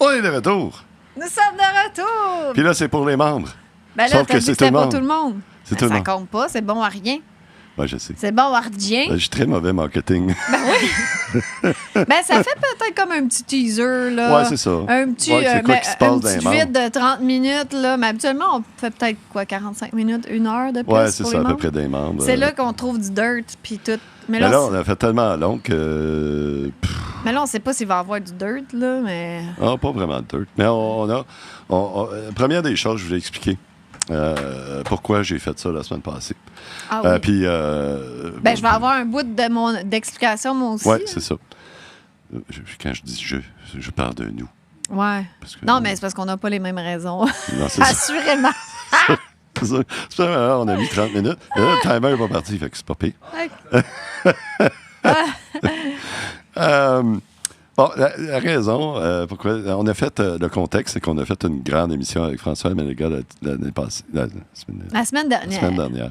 On est de retour. Nous sommes de retour. Puis là, c'est pour les membres. Ben là, Sauf t'as que dit c'est que c'était tout le pas monde. tout le monde. C'est Ben, tout le ça monde. compte pas, c'est bon à rien. Oui, je sais. C'est bon à rien. Je suis très mauvais marketing. Ben oui. Ben ça fait peut-être comme un petit teaser, là. Ouais, c'est ça. Un petit, Ouais, c'est quoi qui se passe un dans les petit membres? vide de 30 minutes, là. Mais habituellement, on fait peut-être, 45 minutes, 1 heure de plus Ouais, c'est pour ça, les à peu membres. près des membres. C'est là qu'on trouve du dirt, puis tout. Mais Mais là, là, on a fait tellement long que... mais là, on sait pas s'il va y avoir du dirt, là, mais... pas vraiment de dirt. Mais première des choses, je voulais expliquer pourquoi j'ai fait ça la semaine passée. Ah oui. Puis... Ben, je vais avoir un bout d'explication, moi aussi. Oui, là. c'est ça. Quand je dis je parle de nous. Ouais. Parce que- Non, mais c'est parce qu'on n'a pas les mêmes raisons. Non, c'est ça. Assurément. C'est ça. C'est pas mal, on a mis 30 minutes. Et là, le timer n'est pas parti, fait que c'est pas pire. Bon, la raison pourquoi on a fait le contexte, c'est qu'on a fait une grande émission avec François Ménéga l'année passée, la semaine dernière. semaine dernière.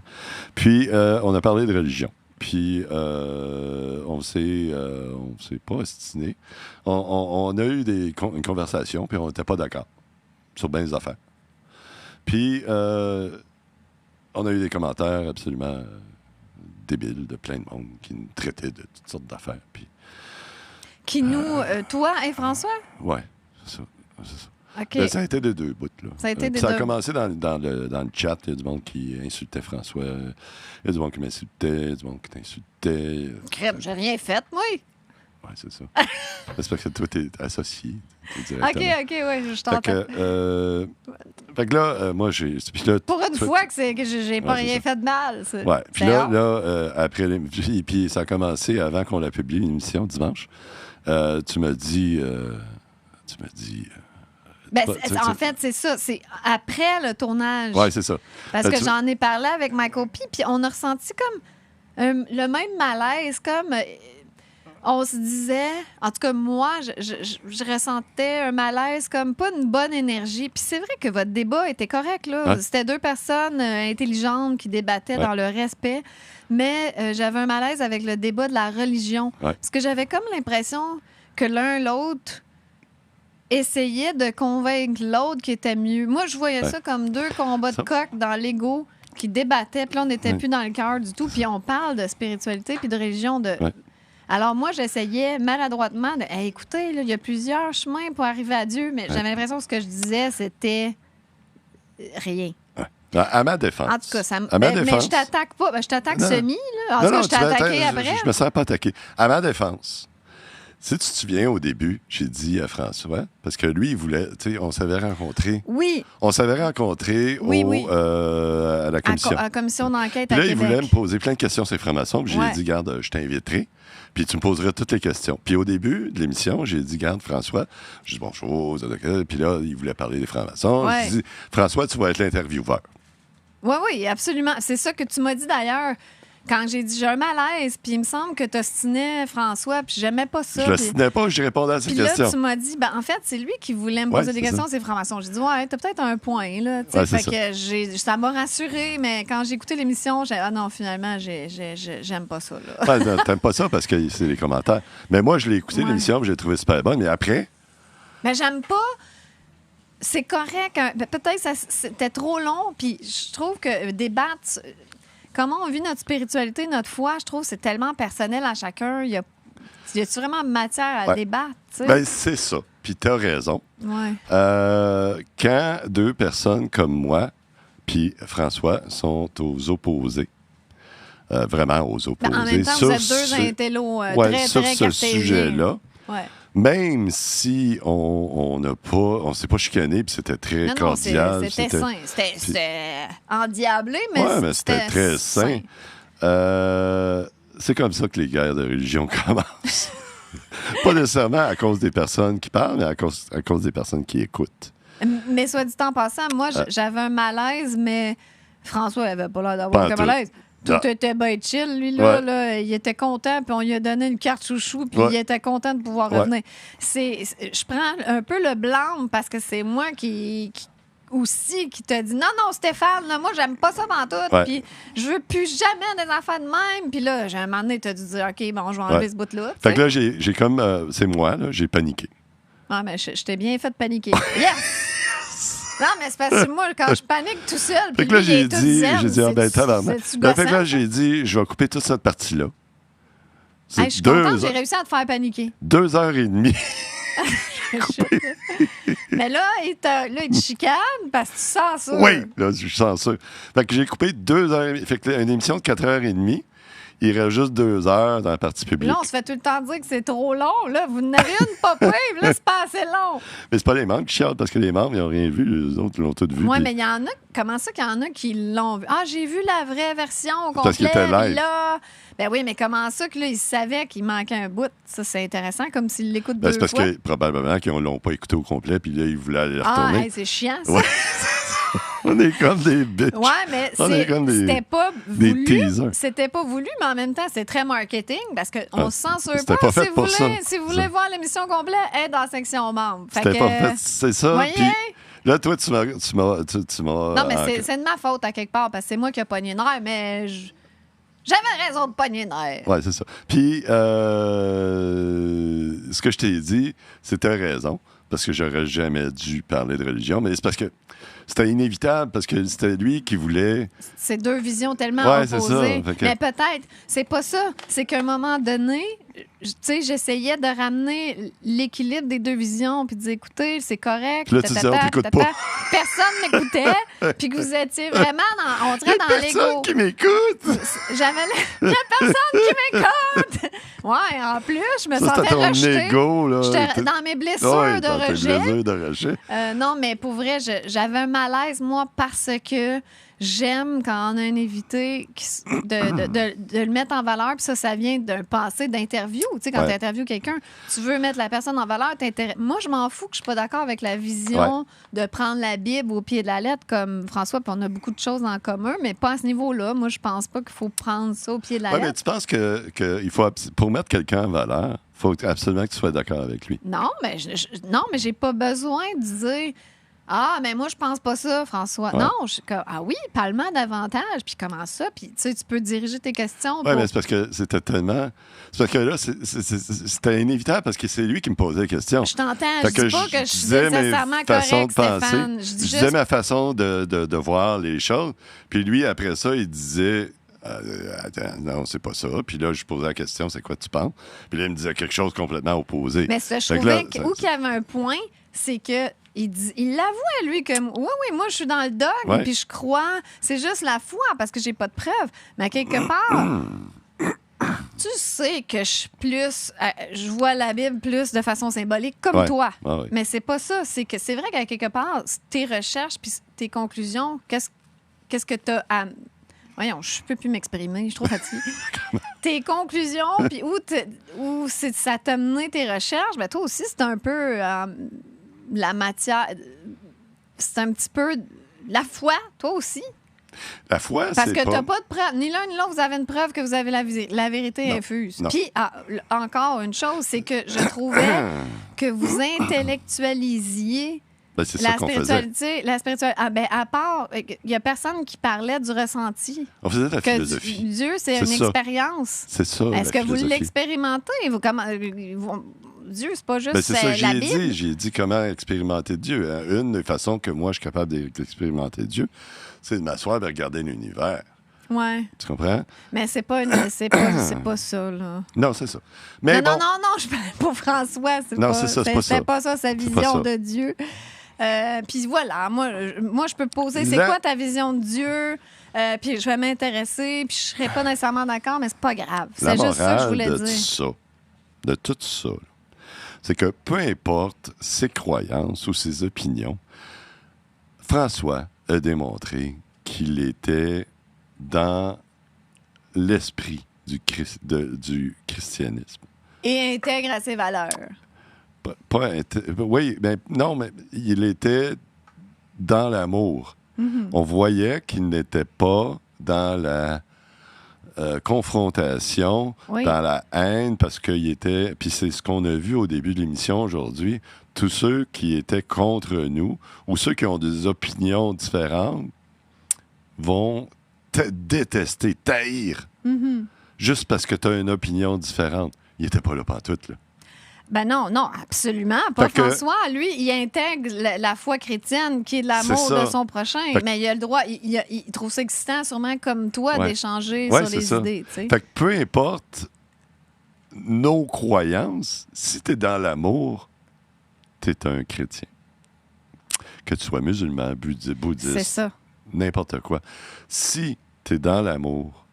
Puis on a parlé de religion. Puis on s'est pas ostiné. On a eu une conversation, puis on n'était pas d'accord sur bien des affaires. Puis on a eu des commentaires absolument débiles de plein de monde qui nous traitaient de toutes sortes d'affaires. Puis Qui nous... toi et François? ouais, c'est ça. C'est ça. OK. Ben, ça a été des deux bouts, là. Ça a été Puis des ça a deux. commencé dans le chat. Il y a du monde qui insultait François. Il y a du monde qui m'insultait. Il y a du monde qui t'insultait. Crème, j'ai rien fait, moi. Ouais, c'est ça. C'est parce que toi, t'es associé. T'es OK, directement. ouais, je Fait t'entends. fait que là, moi, j'ai... Puis là, Pour une fois que j'ai pas Ouais, c'est rien ça. fait de mal. Ouais. Puis C'est là, rare. après... Puis ça a commencé avant qu'on la publie, l'émission, dimanche. Tu m'as dit... Ben, tu- en fait, c'est ça. C'est après le tournage. Ouais, c'est ça. Parce que tu- j'en ai parlé avec Michael P. Puis on a ressenti comme le même malaise, comme on se disait, en tout cas moi, je ressentais un malaise comme pas une bonne énergie. Puis c'est vrai que votre débat était correct, là. Ouais. C'était deux personnes intelligentes qui débattaient Ouais. dans le respect. Mais j'avais un malaise avec le débat de la religion. Ouais. Parce que j'avais comme l'impression que l'un l'autre essayait de convaincre l'autre qui était mieux. Moi, je voyais Ouais. ça comme deux combats de Ça- coq dans l'ego qui débattaient, puis là, on n'était Ouais. plus dans le cœur du tout, puis on parle de spiritualité puis de religion. Ouais. Alors moi, j'essayais maladroitement de hey, écoutez, là, il y a plusieurs chemins pour arriver à Dieu, mais j'avais l'impression que ce que je disais, c'était rien. À ma défense. En tout cas, ça me... À ma mais défense. je t'attaque pas. Ben, je t'attaque Non. semi, là. En tout cas, je t'ai tu vas attaqué attaquer, après. Je me sens pas attaqué. À ma défense, si tu te souviens, au début, j'ai dit à François, parce que lui, il voulait, tu sais, on s'avait rencontrés. Oui, On s'avait rencontrés Oui, oui. À la commission. à la commission d'enquête Puis à là, il Québec. voulait me poser plein de questions sur les francs-maçons. Puis Ouais. j'ai dit, garde, je t'inviterai. Puis tu me poseras toutes les questions. Puis au début de l'émission, j'ai dit, garde, François, je dis bonjour. Puis là, il voulait parler des francs-maçons. Ouais. Je dis, François, tu vas être l'intervieweur. Oui, oui, absolument. C'est ça que tu m'as dit d'ailleurs quand j'ai dit j'ai un malaise, puis il me semble que tu ostinais François, puis j'aimais pas ça. Je le puis- signais pas, je répondais à ses Puis là, questions. tu m'as dit, ben, en fait, c'est lui qui voulait me Ouais, poser des c'est questions, ça. c'est franc-maçon. J'ai dit, ouais, t'as peut-être un point, là. tu sais. Ouais, c'est fait que ça m'a rassuré, mais quand j'ai écouté l'émission, j'ai ah non, finalement, j'aime pas ça, là. Ouais, non, t'aimes pas ça parce que c'est les commentaires. Mais moi, je l'ai écouté, Ouais. l'émission, puis j'ai trouvé super bonne. Mais après, Mais j'aime pas. C'est correct. Peut-être que c'était trop long, puis je trouve que débattre. Comment on vit notre spiritualité, notre foi, je trouve que c'est tellement personnel à chacun. Y a-tu vraiment matière à Ouais. débattre, tu sais? ben, c'est ça. Puis t'as raison. Ouais. Quand deux personnes comme moi puis François sont aux opposés, vraiment aux opposés, Ben, en même temps, vous êtes deux intellos ouais, très, sur très ce cartésiens. sujet-là, Ouais. même si on s'est pas chicané puis c'était très Non, cordial. c'était sain. C'était endiablé, mais Ouais, mais c'était très sain. C'est comme ça que les guerres de religion commencent. Pas nécessairement à cause des personnes qui parlent, mais à cause des personnes qui écoutent. Mais soit dit en passant, moi, j'avais un malaise, mais François n'avait pas l'air Pas d'avoir en aucun tout. malaise. Tout Ah. était bien chill, lui, là, Ouais. là. Il était content, puis on lui a donné une carte chouchou, puis Ouais. il était content de pouvoir Ouais. revenir. Je prends un peu le blâme parce que c'est moi qui t'a dit non, Stéphane, là, moi, j'aime pas ça dans tout, Ouais. puis je veux plus jamais des affaires de même. Puis là, j'ai un moment donné, t'as dû dire, OK, bon, je vais enlever Ouais. ce bout-là. tu Fait sais. que là, j'ai comme... c'est moi, là, j'ai paniqué. Ah, mais je t'ai bien fait paniquer. Yes! Non, mais c'est parce que moi, quand je panique tout seul, puis Fait que là, lui, il est tout zen, j'ai dit, ah ben, tabarnak. c'est-tu Ben, fait que là, gossant? j'ai dit, je vais couper toute cette partie-là. C'est Hey, je suis contente, j'ai réussi à te faire paniquer. 2h30. Mais là, il te chicane parce que tu sens ça. Oui, là, je sens ça. Fait que j'ai coupé 2h30. Fait que une émission de 4h30, il reste juste 2 heures dans la partie publique. Là, on se fait tout le temps dire que c'est trop long. Là, vous n'avez une pas pire, puis là, c'est pas assez long. Mais c'est pas les membres qui chialent parce que les membres, ils n'ont rien vu. Les autres, ils l'ont tout vu. Oui, puis- mais il y en a. Comment ça qu'il y en a qui l'ont vu? Ah, j'ai vu la vraie version au complet. Parce qu'il était live. Puis là. Ben oui, mais comment ça que là, ils savaient qu'il manquait un bout? Ça, c'est intéressant, comme s'ils l'écoutent Ben, deux c'est parce fois. que probablement qu'ils ne l'ont pas écouté au complet, puis là, ils voulaient aller le Ah, retourner. hey, c'est chiant, ça. Ouais. On est comme des bitches. Ouais, mais On est comme des- c'était pas des voulu. teasers. C'était pas voulu, mais en même temps, c'est très marketing parce qu'on Ah, ne se censure c'était pas. pas fait Si vous pour ça. voulez, si vous voulez Ça. voir l'émission complète, être dans la section membres. Fait C'était que, pas fait, c'est ça. voyez? Puis là, toi, tu m'as Non, mais c'est de ma faute à quelque part parce que c'est moi qui ai pogné nerf, mais j'avais raison de pogner nerf. Oui, c'est ça. Puis, ce que je t'ai dit, c'était raison, parce que j'aurais jamais dû parler de religion, mais c'est parce que c'était inévitable, parce que c'était lui qui voulait... C'est deux visions tellement Ouais, c'est ça. opposées. Fait que- Mais peut-être, c'est pas ça. C'est qu'à un moment donné, tu sais, j'essayais de ramener l'équilibre des deux visions puis de dire, écoutez, c'est correct. Puis là, tu disais, on t'écoute pas. Personne m'écoutait. Puis que vous étiez vraiment on Il y a dans personne l'ego. qui m'écoute! J'avais il y a personne qui m'écoute. Ouais, en plus, je me Ça, c'était sentais ton rejetée. égo, là. J'étais dans mes blessures Ouais, de dans tes rejet. blessures de rejet. Non, mais pour vrai, j'avais un malaise, moi, parce que j'aime quand on a un invité de le mettre en valeur. Puis ça vient d'un passé d'interview. Tu sais, quand Ouais. tu interviews quelqu'un, tu veux mettre la personne en valeur. Moi, je m'en fous que je suis pas d'accord avec la vision de prendre la Bible au pied de la lettre comme François. Puis on a beaucoup de choses en commun, mais pas à ce niveau-là. Moi, je pense pas qu'il faut prendre ça au pied de la Oui, mais lettre. tu penses que il faut, pour mettre quelqu'un en valeur, il faut absolument que tu sois d'accord avec lui. Non, mais non, mais j'ai pas besoin de dire ah, mais moi, je pense pas ça, François. Ouais. Non, je suis comme ah oui, parle-moi davantage. Puis comment ça? Puis tu sais, tu peux diriger tes questions. Oui, pour- mais c'est parce que c'était tellement. C'est parce que là, c'était inévitable parce que c'est lui qui me posait la question. Je t'entends. Fait Je dis pas que je suis nécessairement correcte, Stéphane. Je Je dis disais juste. ma façon de voir les choses. Puis lui, après ça, il disait attends, non, c'est pas ça. Puis là, je posais la question, c'est quoi tu penses? Puis là, il me disait quelque chose complètement opposé. Mais ça, je Fait que trouvais là, où qu'il y avait un point, c'est que il l'avoue à lui comme oui, moi, je suis dans le dogme, Ouais. puis je crois. C'est juste la foi parce que j'ai pas de preuves. Mais quelque part. Tu sais que je suis plus. Je vois la Bible plus de façon symbolique, comme Ouais. toi. Ah ouais. Mais c'est pas ça. C'est que c'est vrai qu'à quelque part, tes recherches puis tes conclusions, qu'est-ce que tu as à. Voyons, je peux plus m'exprimer, je suis trop fatiguée. Tes conclusions, puis où ça t'a mené tes recherches, ben toi aussi, c'est un peu la matière. C'est un petit peu la foi, toi aussi. La foi, Parce c'est que pas... t'as pas de preuve. Ni l'un ni l'autre, vous avez une preuve que vous avez la vérité Non. infuse. Non. Puis, encore une chose, c'est que je trouvais que vous intellectualisiez Ben, c'est ça qu'on faisait. spiritualité. La spiritualité. Ah, ben, à part, il y a personne qui parlait du ressenti. On faisait de la Que philosophie. Dieu, c'est C'est une ça. expérience. C'est ça, Est-ce la que vous philosophie. l'expérimentez? Dieu, c'est pas juste Ben, c'est ça que la j'ai Bible. dit. J'ai dit comment expérimenter Dieu. Hein. Une des façons que moi, je suis capable d'expérimenter Dieu, c'est de m'asseoir et de regarder l'univers. Ouais. Tu comprends? Mais c'est pas ça, là. Non, c'est ça. Mais non, bon, non, je parle pour François. Non, c'est ça, c'est pas ça. C'était pas ça, sa C'est pas vision ça. de Dieu. Puis voilà, moi, je peux poser, c'est La- quoi ta vision de Dieu? Puis je vais m'intéresser, puis je serai pas nécessairement d'accord, mais c'est pas grave. la C'est juste ça que je morale voulais de dire. tout ça, là, c'est que peu importe ses croyances ou ses opinions, François a démontré qu'il était dans l'esprit du christianisme. Et intègre à ses valeurs. Oui, mais non, mais il était dans l'amour. On voyait qu'il n'était pas dans la confrontation, Oui. dans la haine, parce qu'il était... Puis c'est ce qu'on a vu au début de l'émission aujourd'hui. Tous ceux qui étaient contre nous, ou ceux qui ont des opinions différentes, vont te détester, taïr, juste parce que tu as une opinion différente. Il n'était pas là pantoute, là. Ben non, non, absolument pas. Fait que- François, lui, il intègre la foi chrétienne qui est de l'amour C'est ça. de son prochain. Fait que- Mais il a le droit, il trouve ça excitant, sûrement comme toi, Ouais. d'échanger Ouais, sur c'est les ça. idées. Tu sais. Fait que peu importe nos croyances, si tu es dans l'amour, tu es un chrétien. Que tu sois musulman, C'est bouddhiste, ça. n'importe quoi. Si tu es dans l'amour,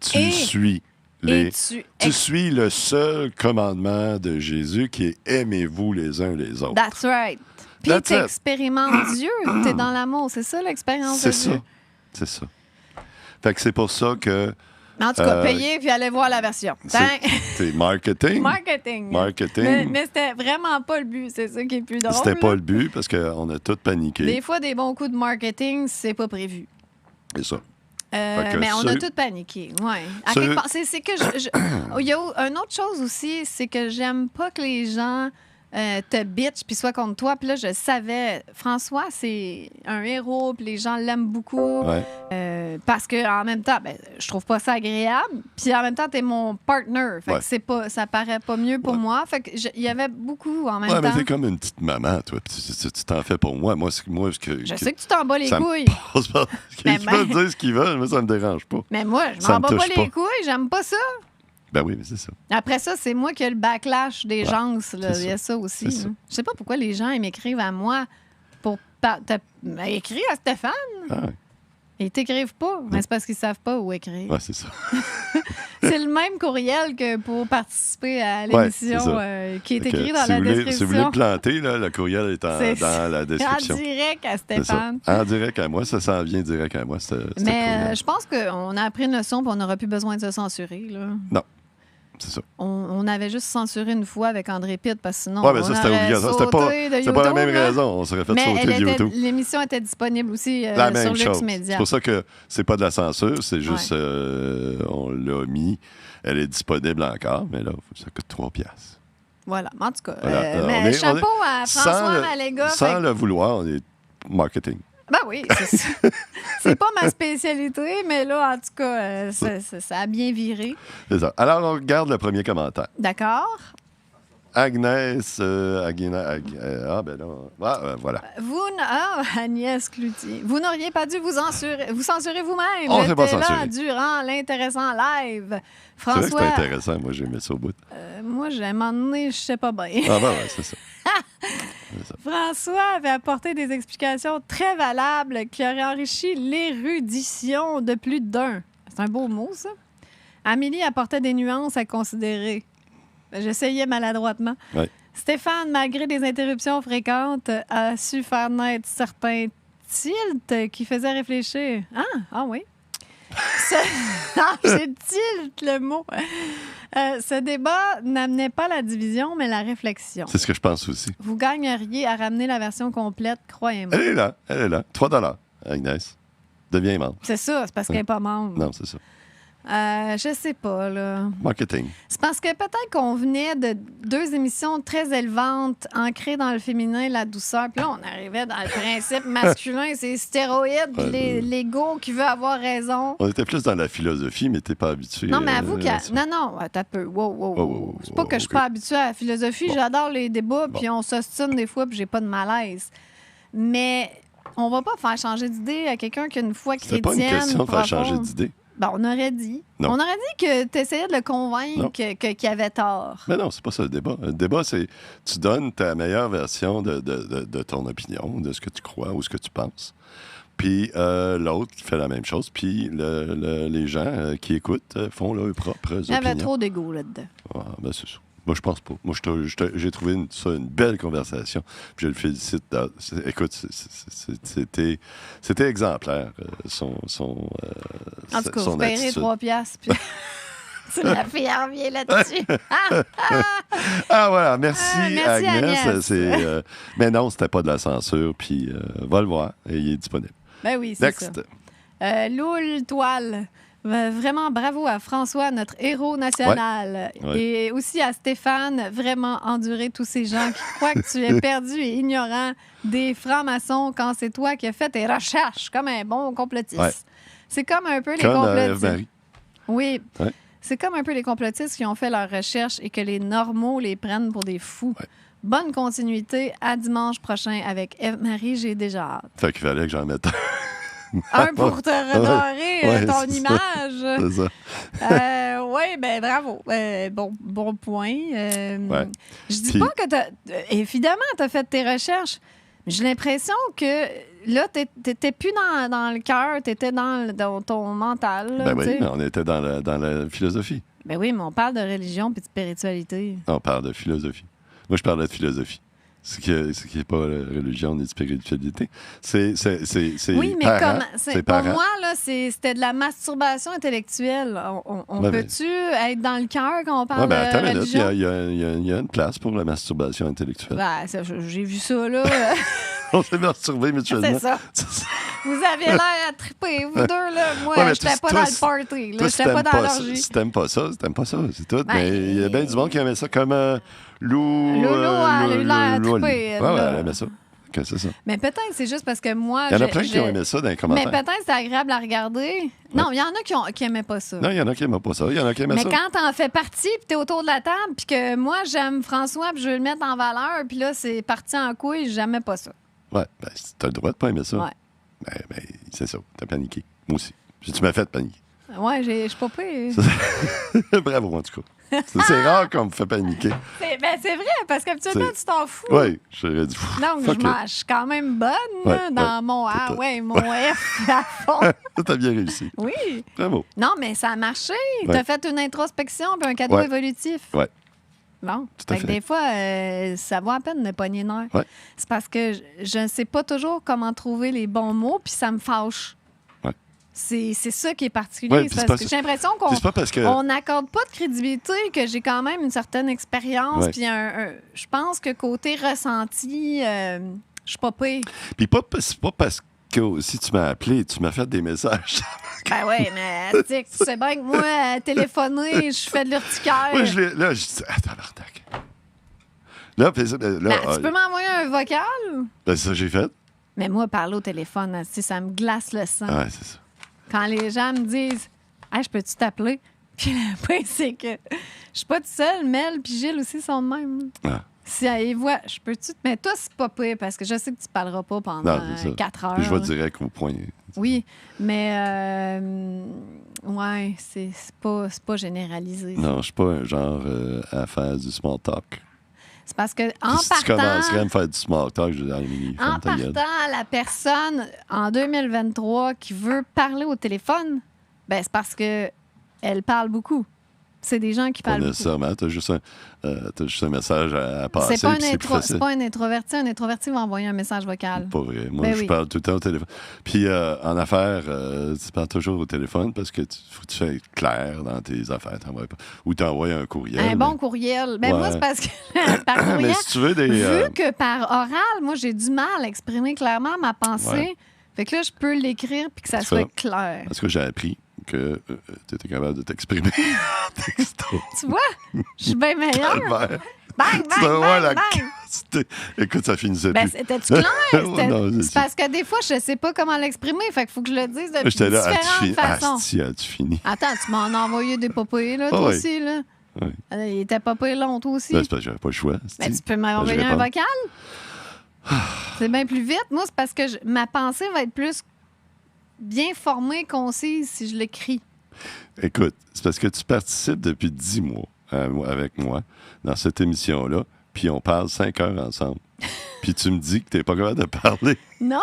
tu Et- suis Et tu suis le seul commandement de Jésus qui est aimez-vous les uns les autres. That's right. Puis That's tu it. expérimentes Dieu, tu es dans l'amour. C'est ça l'expérience de C'est ça. Dieu. C'est ça. Fait que c'est pour ça que Mais en tout cas, Euh, payez puis allez voir la version. c'est marketing. Marketing. Marketing. Mais c'était vraiment pas le but. C'est ça qui est plus drôle. C'était pas là. le but parce qu'on a tous paniqué. Des fois, des bons coups de marketing, c'est pas prévu. C'est ça. Fait que Mais on a ceux- tout paniqué, ouais. À ceux- quelque part, c'est que il y a une autre chose aussi, c'est que j'aime pas que les gens te bitch puis soient contre toi. Puis là, je savais, François, c'est un héros, puis les gens l'aiment beaucoup. Ouais. Parce que en même temps, ben, je trouve pas ça agréable. Puis en même temps, t'es mon partner. Fait Ouais. que c'est pas, ça paraît pas mieux pour Ouais. moi. Fait que il y avait beaucoup en même Ouais, mais temps. t'es comme une petite maman, toi. Puis tu t'en fais pour moi. Moi, Je sais que tu t'en bats les ça me couilles. passe par- Mais Ils peuvent dire ce qu'ils veulent, mais ça me dérange pas. Mais moi, je Ça m'en me bats pas touche les pas. couilles. J'aime pas ça. Ben oui, mais c'est ça. Après ça, c'est moi qui ai le backlash des gens. Là. c'est Il y a ça aussi. C'est ça. là. Je sais pas pourquoi les gens ils m'écrivent à moi pour écrire à Stéphane. Ah, ouais. Ils t'écrivent pas. Mais c'est parce qu'ils savent pas où écrire. Ouais, c'est ça. C'est le même courriel que pour participer à Ouais, l'émission c'est ça. qui est Fait que écrit dans si la vous voulez, description. Si vous voulez me planter, là, le courriel est C'est dans la En description. direct à C'est ça. Stéphane. En direct à moi, ça s'en vient direct à moi. Ce Mais courriel. je pense qu'on a appris une leçon et on n'aura plus besoin de se censurer. Là. C'est ça. On avait juste censuré une fois avec André Pitt parce que sinon, Ouais, mais on ça, c'était aurait obligatoire. sauté C'était de pas la YouTube, même là. raison. On serait fait Mais sauter de YouTube. l'émission était disponible aussi La sur même Lux chose. C'est Media. pour ça que c'est pas de la censure, c'est juste on l'a mis. Elle est disponible encore, mais là, ça coûte 3 piastres. Voilà. En tout cas, Voilà. Alors, mais chapeau à François sans le- Maléga. Sans fait- le vouloir, on est marketing. Ben oui, c'est ça. C'est pas ma spécialité, mais là, en tout cas, ça a bien viré. C'est ça. Alors, on regarde le premier commentaire. D'accord. Agnès, ah, ben là, voilà. Agnès Cloutier, vous n'auriez pas dû vous censurer vous-même. On s'est pas J'étais là censuré. durant l'intéressant live. C'est vrai que François, c'est intéressant. Moi, j'ai mis ça au bout. moi, j'ai un moment donné, je sais pas bien. Ah, ben ouais, c'est ça. François avait apporté des explications très valables qui auraient enrichi l'érudition de plus d'un. C'est un beau mot, ça. Amélie apportait des nuances à considérer. J'essayais maladroitement. Ouais. Stéphane, malgré des interruptions fréquentes, a su faire naître certains tilts qui faisaient réfléchir. Ah oui. J'ai tilt le mot. Ce débat n'amenait pas la division, mais la réflexion. C'est ce que je pense aussi. Vous gagneriez à ramener la version complète, croyez-moi. Elle est là. 3 Agnès. Deviens membre. C'est ça, c'est parce qu'elle n'est pas membre. Non, c'est ça. Je sais pas, là. Marketing. C'est parce que peut-être qu'on venait de 2 émissions très élevantes, ancrées dans le féminin, la douceur. Puis là, on arrivait dans le principe masculin, c'est stéroïdes, puis l'ego qui veut avoir raison. On était plus dans la philosophie, mais t'es pas habitué. Non, mais avoue à que... Non, non, t'as peu. Wow. C'est pas que je suis ok. pas habituée à la philosophie. Bon. J'adore les débats, Bon. puis on s'ostine des fois, puis j'ai pas de malaise. Mais on va pas faire changer d'idée à quelqu'un qui a une foi C'était chrétienne pas une question de faire changer profonde. d'idée. Ben, on aurait dit. Non. On aurait dit que tu essayais de le convaincre Non. qu'il avait tort. Mais non, c'est pas ça le débat. Le débat, c'est tu donnes ta meilleure version de ton opinion, de ce que tu crois ou ce que tu penses. Puis l'autre fait la même chose. Puis les gens qui écoutent font leurs propres Il y avait opinions. trop d'ego là-dedans. Ah, ben c'est ça. Moi, je pense pas. Moi, j'ai trouvé ça une belle conversation. Puis je le félicite. Écoute, c'était exemplaire, En tout cas, son vous payerez attitude. 3 piastres. Puis... Tu la fille en revient là-dessus. Ah, voilà. Merci, merci, Agnès. Mais non, c'était pas de la censure. Puis, va le voir. Et il est disponible. Ben oui, c'est Next. ça. Loul Toile. Vraiment bravo à François, notre héros national. Ouais. Et aussi à Stéphane, vraiment endurer tous ces gens qui croient que tu es perdu et ignorant des francs-maçons quand c'est toi qui as fait tes recherches comme un bon complotiste. Ouais. C'est comme un peu les Comme dans complotistes. Ève-Marie. Oui. Ouais. C'est comme un peu les complotistes qui ont fait leurs recherches et que les normaux les prennent pour des fous. Ouais. Bonne continuité. À dimanche prochain avec Eve-Marie. J'ai déjà hâte. Fait qu'il fallait que j'en mette Un pour te redorer Ouais, ton c'est image. c'est ça. Oui, ben bravo. Bon point. Ouais. Je dis Puis- pas que évidemment, tu as fait tes recherches. Mais j'ai l'impression que là, t'étais plus dans le cœur, t'étais dans ton mental. Là, Ben oui, tu sais. on était dans la philosophie. Ben oui, mais on parle de religion puis de spiritualité. On parle de philosophie. Moi, je parle de philosophie. Ce qui n'est pas religion ni spiritualité. C'est Oui, mais parents, pour parents. moi, là, c'était de la masturbation intellectuelle. On Ouais, peut-tu être dans le cœur quand on parle Ouais, ben, attends, de mais là, religion? il y a une place pour la masturbation intellectuelle. Ben, j'ai vu ça, là. On s'est masturbé mutuellement. C'est ça. C'est ça. Vous avez l'air à triper, vous deux, là. Moi, Ouais, mais j'étais pas toi, dans le party, là. Toi, J'étais pas dans l'orgie. si t'aimes pas ça, c'est tout. Ben, mais il y a bien du monde qui aimait ça comme Lou. Loulou, elle a eu l'air à Lou, triper, ouais, elle, ouais, là. elle aimait ça. Que c'est ça. Mais peut-être c'est juste parce que moi... Il y en a plein qui ont aimé ça dans les Mais commentaires. peut-être c'est agréable à regarder. Non, il y en a qui aimaient pas ça. Non, il y en a qui n'aimaient pas ça. Il y en a qui aimaient Mais ça. quand t'en fais partie, puis t'es autour de la table, puis que moi, j'aime François, puis je veux le mettre en valeur, puis là, c'est parti en couille, j'aimais pas ça. Ouais, ben, t'as le droit de pas aimer ça. Ouais. Ben, c'est ça. T'as paniqué. Moi aussi. Puis tu m'as fait paniquer. Ouais, je suis pas pire. Bravo, en tout cas. C'est rare qu'on me fait paniquer. C'est vrai, parce qu'habituellement, tu t'en fous. Oui, j'aurais dit. Donc, fuck je suis quand même bonne Ouais, là, dans ouais, mon A, tout à- ouais, mon F à fond. it. T'as bien réussi. Oui. Bravo. Non, mais ça a marché. Ouais. T'as fait une introspection puis un cadeau Ouais. évolutif. Ouais. Bon. Tout à Fait que fait. des fois, ça vaut à peine de pogner nerf. Ouais. C'est parce que je ne sais pas toujours comment trouver les bons mots, puis ça me fâche. Ouais. C'est ça qui est particulier. Ouais, puis C'est c'est parce pas que ça. j'ai l'impression Puis c'est pas parce que. qu'on n'accorde pas de crédibilité, que j'ai quand même une certaine expérience. Ouais. Puis je pense que côté ressenti, je suis pas pire. Puis c'est pas parce que si tu m'as appelé, tu m'as fait des messages. Ben oui, mais tu sais bien que moi, téléphoner, je fais de l'urticaire. Moi, je dis, attends, l'arnaque. Là, puis, là, Ben, tu peux m'envoyer un vocal? ben, c'est ça que j'ai fait. Mais moi, parler au téléphone, tu sais, ça me glace le sang. Ouais, c'est ça. Quand les gens me disent « Hey, je peux-tu t'appeler? » Puis le point, c'est que je suis pas toute seule. Mel puis Gilles aussi sont de même. Ah. Si ils voient, je peux-tu... Mais toi, c'est pas pire, parce que je sais que tu parleras pas pendant Non, c'est ça. 4 heures. Puis je vais là. direct au point. Oui, mais ouais, c'est pas généralisé. ça. Non, je suis pas un genre à faire du small talk. C'est parce que Puis en si tu commencerais à partant... me faire du small talk, je dis, En partant, la personne en 2023 qui veut parler au téléphone, ben c'est parce que elle parle beaucoup. C'est des gens qui Pas parlent beaucoup. nécessairement. T'as juste un message à passer. C'est pas, puis c'est plus c'est facile. pas un introverti. Un introverti va envoyer un message vocal. Pas vrai. Moi, Ben je oui. parle tout le temps au téléphone. Puis en affaires, tu parles toujours au téléphone parce que faut que tu sois clair dans tes affaires. Ou tu envoies un courriel. Un bon courriel. Ben moi, Ouais. c'est parce que par Mais courriel, si tu veux des. vu que par oral, moi, j'ai du mal à exprimer clairement ma pensée. Ouais. Fait que là, je peux l'écrire puis que ça C'est soit ça. clair. Parce que j'ai appris que tu étais capable de t'exprimer en texto. Tu vois? Je suis bien meilleure. Calvaire. Bang, Tu dois bang, avoir la bang, bang. capacité. Écoute, ça finissait Ben, plus. c'était-tu clair? Ouais, non, C'est parce que des fois, je sais pas comment l'exprimer. Fait qu'il faut que je le dise de J'étais là, différentes façons. as-tu fini? Attends, tu m'en as envoyé des papiers, là, Ah toi oui. aussi, là. Oui. Il était pas pire long, toi aussi. Ben, c'est parce que j'avais pas le choix. Ben, tu peux je m'envoyer un réponds. vocal? C'est bien plus vite. Moi, c'est parce que ma pensée va être plus bien formée, concise, si je l'écris. Écoute, c'est parce que tu participes depuis 10 mois avec moi dans cette émission-là, puis on parle 5 heures ensemble. Puis tu me dis que t'es pas capable de parler. Non!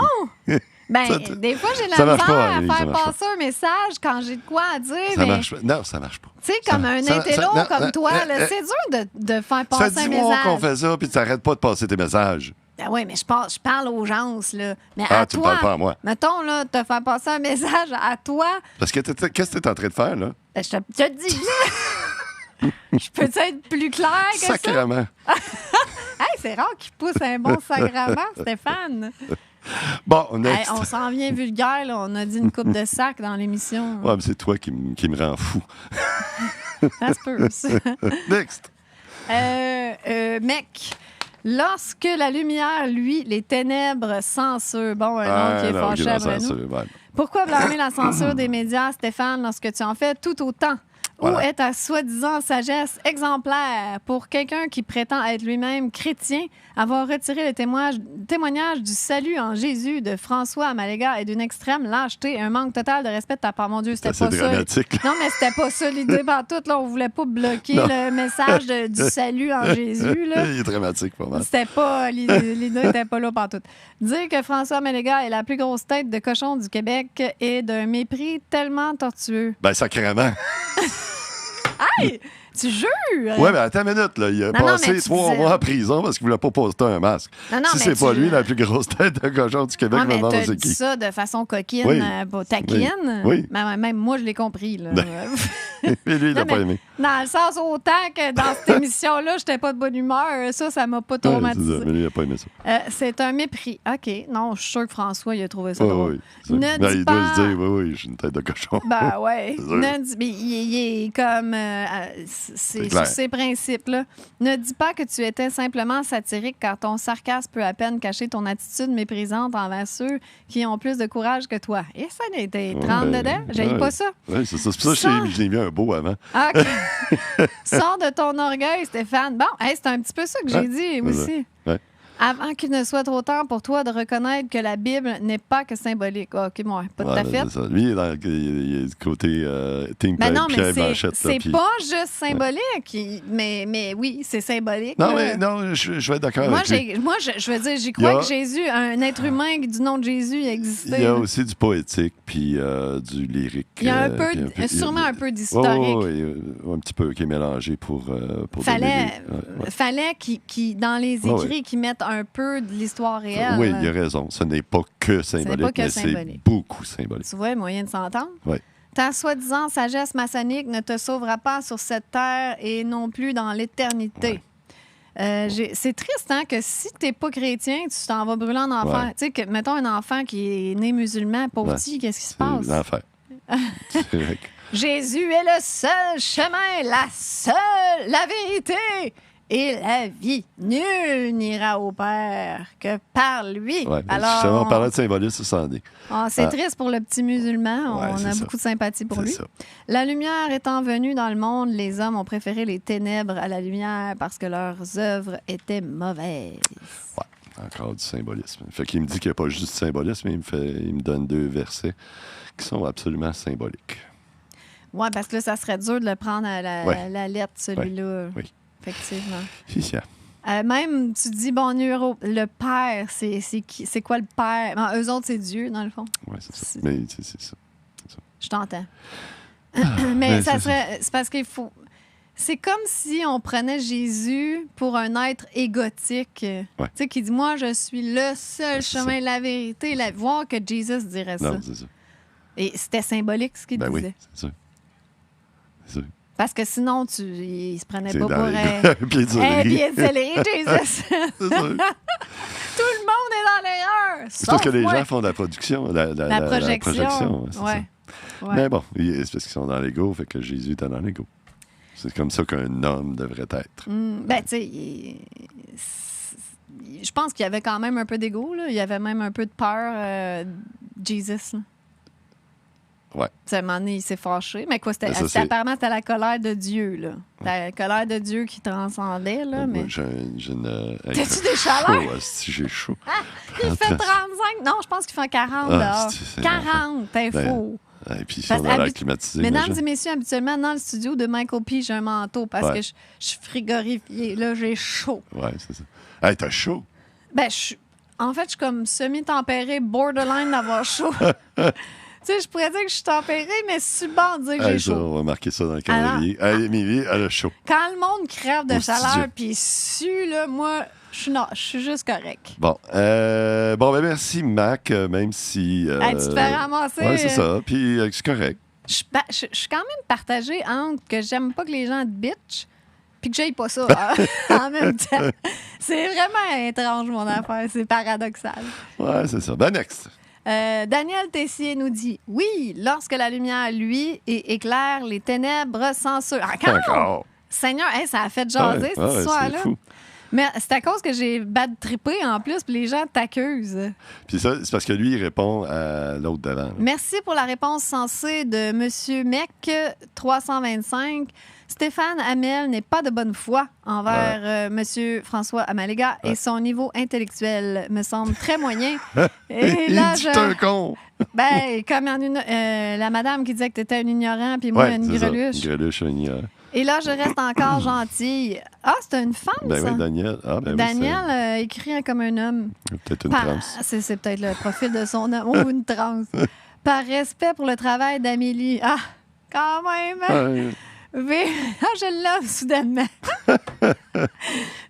Ben, Ça, des fois, j'ai la ça marche misère pas, à Anneli, ça faire marche pas. passer un message quand j'ai de quoi à dire. Ça mais, marche pas. Non, ça marche pas. tu sais, comme un ça- intello non, comme non, toi, là, c'est dur de faire Ça fait passer 10 un mois qu'on message. fait ça, puis tu n'arrêtes pas de passer tes messages. Ben oui, mais je parle aux gens, là. Mais Ah, à tu me toi, parles pas à moi. mettons, là, te faire passer un message à toi, Parce que qu'est-ce que tu es en train de faire, là? ben, je te dis, je peux être plus clair que ça? Sacrément. Hey, c'est rare qu'il pousse un bon sacrament, Stéphane. Bon, Hey, next. on s'en vient vulgaire, là. On a dit une coupe de sac dans l'émission. Ouais, mais c'est toi qui me rend fou. Ça se peut, ça. Next. Mec, lorsque la lumière, lui, les ténèbres censurent. Bon, un nom qui est fâché après nous. Ouais. Pourquoi blâmer la censure des médias, Stéphane, lorsque tu en fais tout autant Voilà. Où est ta soi-disant sagesse exemplaire pour quelqu'un qui prétend être lui-même chrétien, avoir retiré le témoignage du salut en Jésus de François à ma l'égard et d'une extrême lâcheté, un manque total de respect de ta part. Mon Dieu, c'était C'est pas ça. dramatique. Non, mais c'était pas ça l'idée partout. Là, on voulait pas bloquer le message du salut en Jésus. Là. Il est dramatique, pas mal. C'était pas... L'idée n'était pas là partout. Dire que François Maléga est la plus grosse tête de cochon du Québec est d'un mépris tellement tortueux. Ben, sacrément. Hey! Tu jures? Ouais, mais attends une minute, là. Il a Non, non, passé mais tu 3 disais- mois en prison parce qu'il voulait pas poster un masque. Non, non, Si mais c'est pas tu- lui, la plus grosse tête de cochon du Québec, Ouais, je me mais demande t'as c'est dit qui. ça de façon coquine, Oui. taquine. Oui. Même moi, je l'ai compris. Là. Mais lui, il l'a Non, pas mais aimé. Dans le sens autant que dans cette émission-là, j'étais pas de bonne humeur. Ça m'a pas Ouais, c'est traumatisé. ça, mais lui, il a pas aimé ça. C'est un mépris. OK. Non, je suis sûre que François, il a trouvé ça Ouais, drôle. oui. Ça. Ne Ben, dis il pas... doit se dire, oui, j'ai une tête de cochon. Ben ouais. C'est sûr. Mais il est comme... c'est C'est clair. sur ses principes, là. Ne dis pas que tu étais simplement satirique car ton sarcasme peut à peine cacher ton attitude méprisante envers ceux qui ont plus de courage que toi. Et ça a été 30 Ouais, dedans. J'aille ouais. pas ça. Oui, c'est ça. C'est pour ça Ça- que je l'ai mis un beau avant. Ah, OK. Sors de ton orgueil, Stéphane. Bon, hey, c'est un petit peu ça que j'ai Ouais, dit c'est aussi. ça. Ouais. Avant qu'il ne soit trop tard pour toi de reconnaître que la Bible n'est pas que symbolique. Ah, OK, moi, pas tout à Ouais, fait. c'est ça. Lui, il est, il est du côté Team Ben non, mais Pierre c'est Blanchette. là, puis- pas juste symbolique. Mais oui, c'est symbolique. Non, là. mais non, je vais être d'accord Moi, avec lui. je veux dire, j'y Il y crois a- que Jésus, un être humain du nom de Jésus, il existait. Il y a là. aussi du poétique puis du lyrique. Il y a puis sûrement un peu Oui, d'historique. un petit peu qui est mélangé pour Fallait, donner des- fallait qu'il, dans les Ouais, écrits, qu'ils mettent un peu de l'histoire réelle. Oui, il a raison. Ce n'est pas que symbolique, que mais symbolique. c'est beaucoup symbolique. Tu vois, moyen de s'entendre. Oui. Ta soi-disant sagesse maçonnique ne te sauvera pas sur cette terre et non plus dans l'éternité. C'est triste, hein, que si t'es pas chrétien, tu t'en vas brûler en enfer. Ouais. Tu sais, que, mettons un enfant qui est né musulman, pauvre Ouais. petit, qu'est-ce qui se C'est passe? l'enfer. C'est vrai que- Jésus est le seul chemin, la vérité et la vie. Nul n'ira au Père que par lui. Ouais, Alors, justement, on parlait de symbolisme, ça en est. c'est triste pour le petit musulman. Ouais, On c'est a ça. beaucoup de sympathie pour C'est lui. ça. La lumière étant venue dans le monde, les hommes ont préféré les ténèbres à la lumière parce que leurs œuvres étaient mauvaises. Encore du symbolisme. Fait qu'il me dit qu'il n'y a pas juste du symbolisme, mais il me donne 2 versets qui sont absolument symboliques. Oui, parce que là, ça serait dur de le prendre à la lettre, celui-là. Oui. Effectivement. C'est ça. Même, tu dis, bon, le Père, c'est quoi le Père? Ben, eux autres, c'est Dieu, dans le fond. Oui, c'est ça. Mais c'est ça. Je t'entends. mais Mais ça c'est serait... C'est parce qu'il faut... C'est comme si on prenait Jésus pour un être égotique. Tu sais, qui dit, moi, je suis le seul c'est chemin, la vérité. Voir que Jésus dirait ça. Non, c'est ça. Et c'était symbolique, ce qu'il Ben disait. oui, c'est sûr. C'est sûr. Parce que sinon, il se prenait C'est pas dans pour les- un pied de un riz. pied de céleri, Jesus. C'est sûr. Tout le monde est dans l'erreur. C'est parce que les sauf moi. gens font de la production. La projection. c'est Ouais. ça. Ouais. Mais bon, c'est parce qu'ils sont dans l'ego, fait que Jésus était dans l'ego. C'est comme ça qu'un homme devrait être. Ben, tu sais, je pense qu'il y avait quand même un peu d'ego, là. Il y avait même un peu de peur, Jesus. Là. Ouais. Tu sais, à un moment donné, il s'est fâché. Mais quoi, Mais ça, c'est- apparemment, c'était la colère de Dieu, là. La colère de Dieu qui transcendait, là. Moi, Mais... j'ai une. T'as-tu des chaleurs? Chaud, si j'ai chaud. Il fait 35. Non, je pense qu'il fait 40 dehors. c'est 40, t'es Ben, fou. Et puis, si Parce on a l'air habi- climatisé. Mesdames et imagine. messieurs, habituellement, dans le studio de Michael P., j'ai un manteau parce Ouais. que je suis frigorifiée. Là, j'ai chaud. Ouais, c'est ça. Hey, t'as chaud. Ben, en fait, je suis comme semi-tempérée, borderline d'avoir chaud. Tu sais, je pourrais dire que je suis tempérée, mais souvent dire que j'ai Hey, ça, chaud. on va marquer ça dans le calendrier. Hey, Émilie, elle a chaud. Quand le monde crève de Au chaleur studio. puis sue, là, moi, je suis juste correct. Bon, ben merci, Mac, même si... Hey, tu te fais ramasser. Ouais, c'est ça. Puis, c'est correct. Je suis quand même partagée entre que j'aime pas que les gens te bitch puis que j'aille pas ça en même temps. C'est vraiment étrange, mon affaire. C'est paradoxal. Ouais, c'est ça. Ben, next. Daniel Tessier nous dit « Oui, lorsque la lumière, lui, et éclaire, les ténèbres censurent. » Encore? Encore. Seigneur, hey, ça a fait jaser, cette c'est histoire-là. fou. Mais c'est à cause que j'ai bad trippé en plus, puis les gens t'accusent. Puis ça, c'est parce que lui, il répond à l'autre d'avant. Merci pour la réponse sensée de M. Mec 325. Stéphane Hamel n'est pas de bonne foi envers M. François Amalega et son niveau intellectuel me semble très moyen. Et il là, dit un con! Ben, comme la madame qui disait que tu étais un ignorant, puis moi, une greluche. Une greluche, un ignorant. Et là, je reste encore gentille. Ah, c'est une femme, ben ça? Oui, Daniel. Ah, ben Daniel écrit comme un homme. Peut-être une trans. C'est peut-être le profil de son homme. Ou une trans. Par respect pour le travail d'Amélie. Ah, quand même. Hein? Je l'aime soudainement.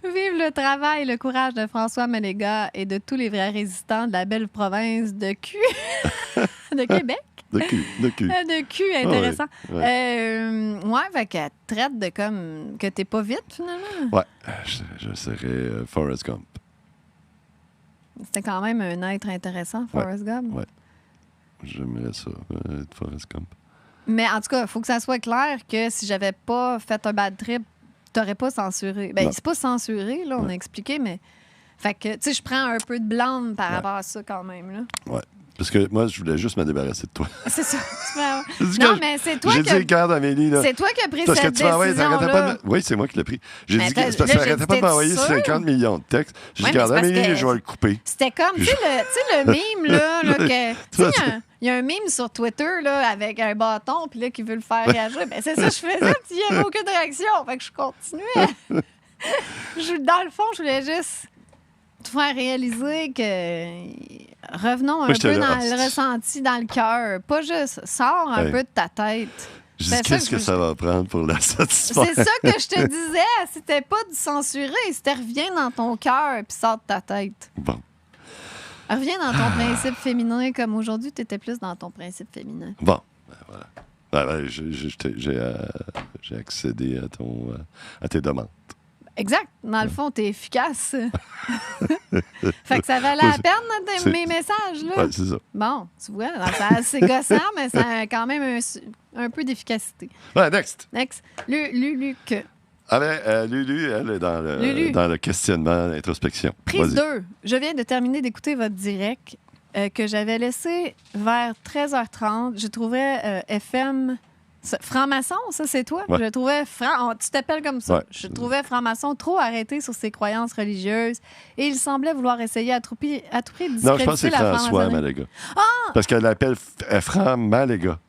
Vive le travail et le courage de François Maléga et de tous les vrais résistants de la belle province de Québec. De cul, intéressant. Fait qu'elle traite de comme que t'es pas vite, finalement. Ouais, je serais Forrest Gump. C'était quand même un être intéressant, Forrest Gump. Ouais, j'aimerais ça, être Forrest Gump. Mais en tout cas, il faut que ça soit clair que si j'avais pas fait un bad trip, t'aurais pas censuré. Ben, c'est pas censuré, là, on a expliqué, mais... Fait que, tu sais, je prends un peu de blâme par rapport à ça quand même, là. Ouais. Parce que moi, je voulais juste me débarrasser de toi. C'est ça. Non, mais c'est toi qui... J'ai dit, regarde, Amélie, là. C'est toi qui as pris cette décision-là. Oui, c'est moi qui l'ai pris. J'ai dit, c'est parce que t'arrêtais pas de m'envoyer 50 millions de textes. J'ai dit, regarde, Amélie, je vais le couper. C'était comme, tu sais, le mime, là, que... Tu sais, il y a un mime sur Twitter, là, avec un bâton, puis là, qui veut le faire réagir. Ben, c'est ça que je faisais, puis il n'y avait aucune réaction. Fait que je continuais. Dans le fond, je voulais juste te faire réaliser que revenons un peu dans le ressenti, dans le cœur. Pas juste, sors un peu de ta tête. Je dis, qu'est-ce que ça va prendre pour la satisfaire? C'est ça que je te disais. C'était pas de censurer. C'était reviens dans ton cœur puis sors de ta tête. Bon. Reviens dans ton principe féminin comme aujourd'hui, tu étais plus dans ton principe féminin. Bon, ben, voilà. J'ai accédé à tes demandes. Exact. Dans le fond, t'es efficace. Fait que ça valait la peine, mes messages, là. Oui, c'est ça. Bon, tu vois, c'est gossant, mais ça a quand même un peu d'efficacité. Ouais, next. Luc. Ah ben, Lulu, elle est dans le questionnement, l'introspection. Prise 2. Je viens de terminer d'écouter votre direct que j'avais laissé vers 13h30. Je trouvais FM... Franc-maçon, ça, c'est toi? Ouais. Je trouvais tu t'appelles comme ça. Ouais. Je trouvais franc-maçon trop arrêté sur ses croyances religieuses et il semblait vouloir essayer à tout prix de discréditer non, je pense que c'est François Maléga. Ah! Parce qu'elle l'appelle Franc Maléga.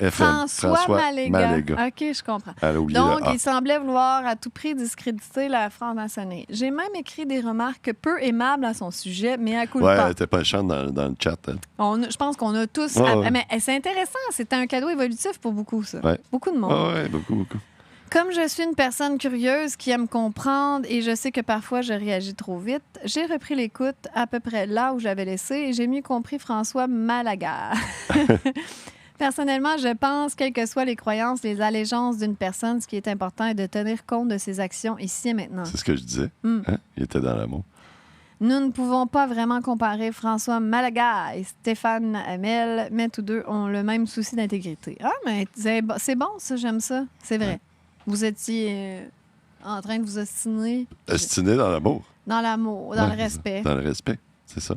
FM. François Maléga. OK, je comprends. Elle a oublié donc, il semblait vouloir à tout prix discréditer la franc-maçonnerie. J'ai même écrit des remarques peu aimables à son sujet, mais à coup de ouais, pas. elle n'était pas chante dans le chat. Hein. Je pense qu'on a tous... Mais c'est intéressant. C'était un cadeau évolutif pour beaucoup, ça. Ouais. Beaucoup de monde. Oui, beaucoup. Comme je suis une personne curieuse qui aime comprendre et je sais que parfois je réagis trop vite, j'ai repris l'écoute à peu près là où j'avais laissé et j'ai mieux compris François Malaga. Personnellement, je pense, quelles que soient les croyances, les allégeances d'une personne, ce qui est important est de tenir compte de ses actions ici et maintenant. C'est ce que je disais. Hein? Il était dans l'amour. Nous ne pouvons pas vraiment comparer François Malaga et Stéphane Hamel, mais tous deux ont le même souci d'intégrité. Ah, mais c'est bon, ça, j'aime ça. C'est vrai. Vous étiez en train de vous ostiner. Ostiner dans l'amour. Dans l'amour, dans le respect. Dans le respect, c'est ça.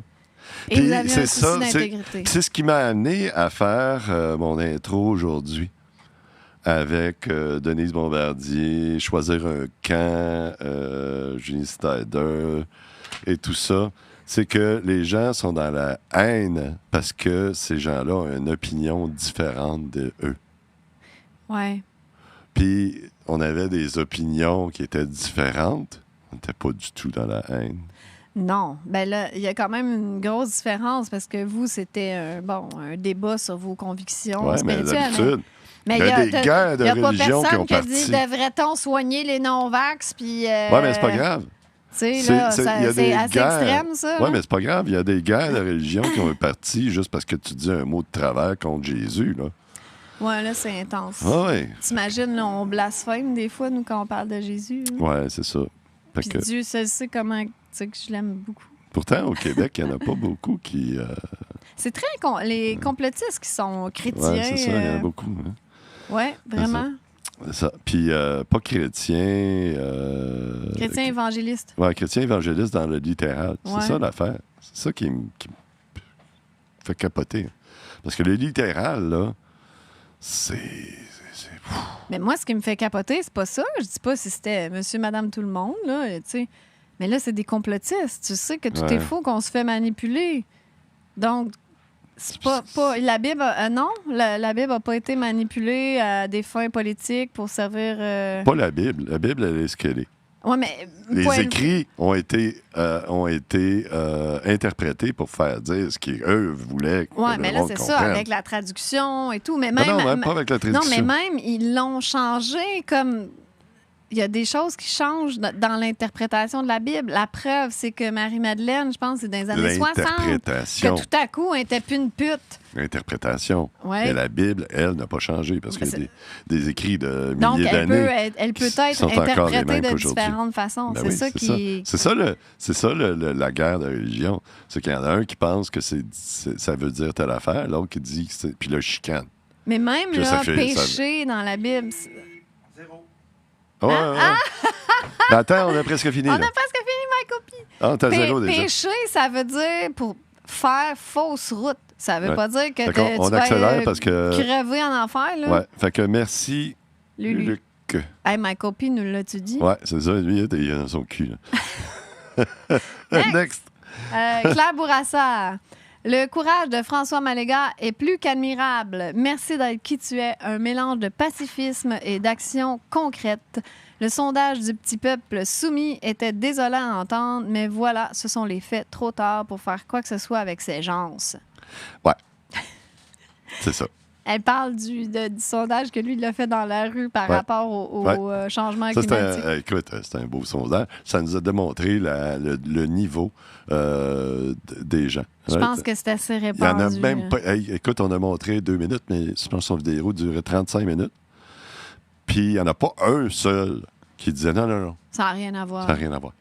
Et puis, vous avez un souci d'intégrité. C'est ce qui m'a amené à faire mon intro aujourd'hui avec Denise Bombardier, Choisir un camp, Julie Snyder et tout ça. C'est que les gens sont dans la haine parce que ces gens-là ont une opinion différente de eux. Ouais. Puis, on avait des opinions qui étaient différentes. On n'était pas du tout dans la haine. Non. Ben là, il y a quand même une grosse différence parce que vous, c'était un débat sur vos convictions spirituelles. Mais d'habitude, il y a des guerres de religion qui ont parti. Il n'y a pas personne qui dit devrait-on soigner les non-vax, puis... Oui, mais c'est pas grave. Tu sais, là, c'est assez extrême, ça. Oui, mais c'est pas grave. Il y a des guerres de religion qui ont parti juste parce que tu dis un mot de travers contre Jésus, là. Ouais, là, c'est intense. Ouais. T'imagines, là, on blasphème des fois, nous, quand on parle de Jésus. Oui, c'est ça. Puis Dieu seul sait comment... Tu sais que je l'aime beaucoup. Pourtant, au Québec, il n'y en a pas beaucoup qui... C'est très... Les complotistes qui sont chrétiens... Oui, c'est ça, il y en a beaucoup. Hein. Oui, vraiment. Ça. Puis pas chrétien. Chrétien évangéliste. Ouais, chrétien évangéliste dans le littéral. Ouais. C'est ça l'affaire. C'est ça qui me fait capoter. Parce que le littéral, là, c'est Mais moi, ce qui me fait capoter, c'est pas ça. Je dis pas si c'était monsieur, madame, tout le monde, là, tu sais. Mais là, c'est des complotistes. Tu sais que tout Ouais. est faux, qu'on se fait manipuler. Donc, c'est pas la Bible, non, la Bible n'a pas été manipulée à des fins politiques pour servir. pas la Bible. La Bible, elle est ce qu'elle est. Ouais, mais Les écrits ont été interprétés pour faire dire ce qu'eux voulaient. Que ouais, le mais là, monde c'est ça, comprenne. avec la traduction et tout. Mais Non, même, non, même pas avec la non, traduction. mais même, ils l'ont changé comme. Il y a des choses qui changent dans l'interprétation de la Bible. La preuve, c'est que Marie-Madeleine, je pense, c'est dans les années 60, L'interprétation. que tout à coup, elle n'était plus une pute. L'interprétation. Ouais. Mais la Bible, elle, n'a pas changé parce qu'il y a des écrits de Donc, milliers elle d'années. peut qui être sont encore les interprétée mêmes de qu'aujourd'hui. différentes façons. Ben c'est oui, ça qui. C'est ça la guerre de religion. C'est qu'il y en a un qui pense que ça veut dire telle affaire, l'autre qui dit que c'est. Puis là, chicane. Mais même, Que là, ça fait- péché dans la Bible. Ouais, ouais. Mais attends, on a presque fini. On a là. presque fini ma copie. Ah, t'as zéro déjà. Péché, ça veut dire pour faire fausse route. Ça veut Ouais. pas dire que Fait qu'on- tu on vas accélère parce que. crever en enfer. Là. Ouais. Fait que merci, Lulu. Luc. Hey, ma copie, nous l'a-tu dit? Ouais, c'est ça. Lui, il a dans son cul. Là. Next. Claire Bourassa. Le courage de François Maléga est plus qu'admirable. Merci d'être qui tu es, un mélange de pacifisme et d'action concrète. Le sondage du petit peuple soumis était désolant à entendre, mais voilà, ce sont les faits trop tard pour faire quoi que ce soit avec ces gens. Ouais. C'est ça. Elle parle du sondage que lui, il a fait dans la rue par Ouais. rapport au Ouais. changement Ça, climatique. écoute, c'est un beau sondage. Ça nous a démontré le niveau des gens. Je Ouais, pense que c'est assez il y en répandu. a même pas. Hey, écoute, on a montré 2 minutes, mais je pense que son vidéo durait 35 minutes. Puis il n'y en a pas un seul qui disait non, non, non, Ça n'a rien à voir. ça n'a rien à voir.